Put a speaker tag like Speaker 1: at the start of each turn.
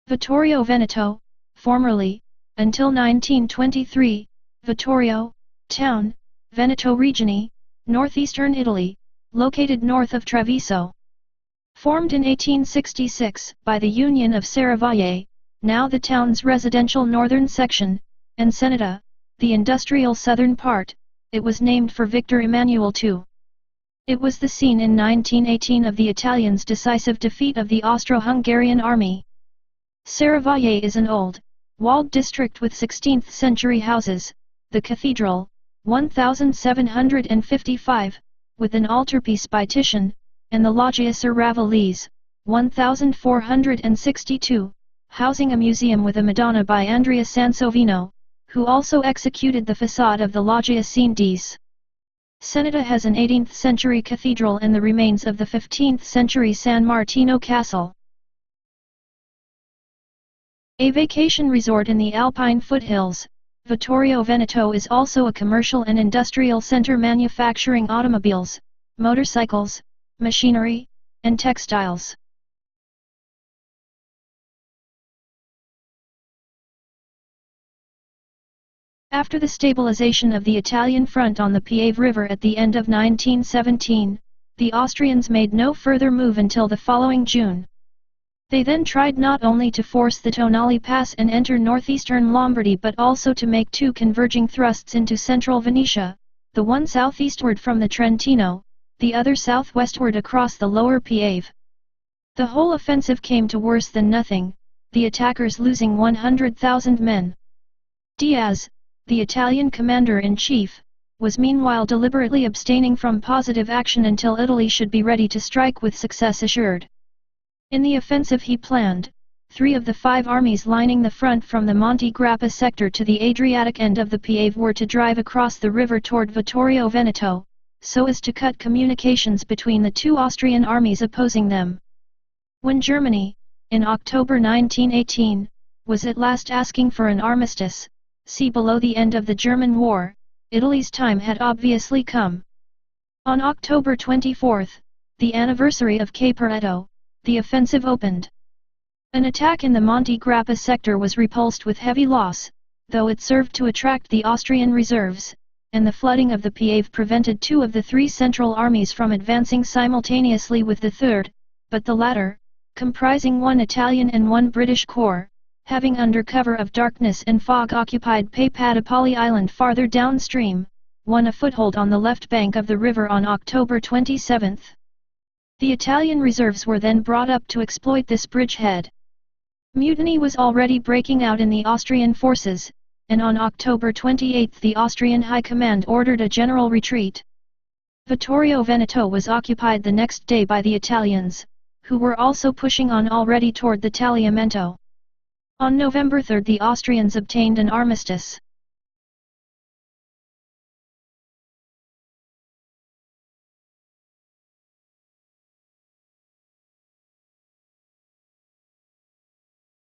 Speaker 1: Vittorio Veneto, formerly, until 1923, Vittorio, town, Veneto Regione, northeastern Italy, located north of Treviso. Formed in 1866 by the union of Serravalle, now the town's residential northern section, and Ceneda, the industrial southern part, it was named for Victor Emmanuel II. It was the scene in 1918 of the Italians' decisive defeat of the Austro-Hungarian army. Serravalle is an old, walled district with 16th-century houses, the cathedral, 1755, with an altarpiece by Titian, and the Loggia Serravalle, 1462, housing a museum with a Madonna by Andrea Sansovino, who also executed the facade of the Loggia Cenetense. Ceneda has an 18th-century cathedral and the remains of the 15th-century San Martino Castle. A vacation resort in the Alpine foothills, Vittorio Veneto is also a commercial and industrial center manufacturing automobiles, motorcycles, machinery, and textiles. After the stabilization of the Italian front on the Piave River at the end of 1917, the Austrians made no further move until the following June. They then tried not only to force the Tonale Pass and enter northeastern Lombardy but also to make two converging thrusts into central Venetia, the one southeastward from the Trentino, the other southwestward across the lower Piave. The whole offensive came to worse than nothing, the attackers losing 100,000 men. Diaz, the Italian commander-in-chief, was meanwhile deliberately abstaining from positive action until Italy should be ready to strike with success assured. In the offensive he planned, 3 of the 5 armies lining the front from the Monte Grappa sector to the Adriatic end of the Piave were to drive across the river toward Vittorio Veneto, so as to cut communications between the 2 Austrian armies opposing them. When Germany, in October 1918, was at last asking for an armistice, see below the end of the German War, Italy's time had obviously come. On October 24, the anniversary of Caporetto, the offensive opened. An attack in the Monte Grappa sector was repulsed with heavy loss, though it served to attract the Austrian reserves, and the flooding of the Piave prevented 2 of the 3 central armies from advancing simultaneously with the third, but the latter, comprising 1 Italian and 1 British corps, having under cover of darkness and fog occupied Padapalli Island farther downstream, won a foothold on the left bank of the river on October 27. The Italian reserves were then brought up to exploit this bridgehead. Mutiny was already breaking out in the Austrian forces, and on October 28 the Austrian High Command ordered a general retreat. Vittorio Veneto was occupied the next day by the Italians, who were also pushing on already toward the Tagliamento. On November 3 the Austrians obtained an armistice.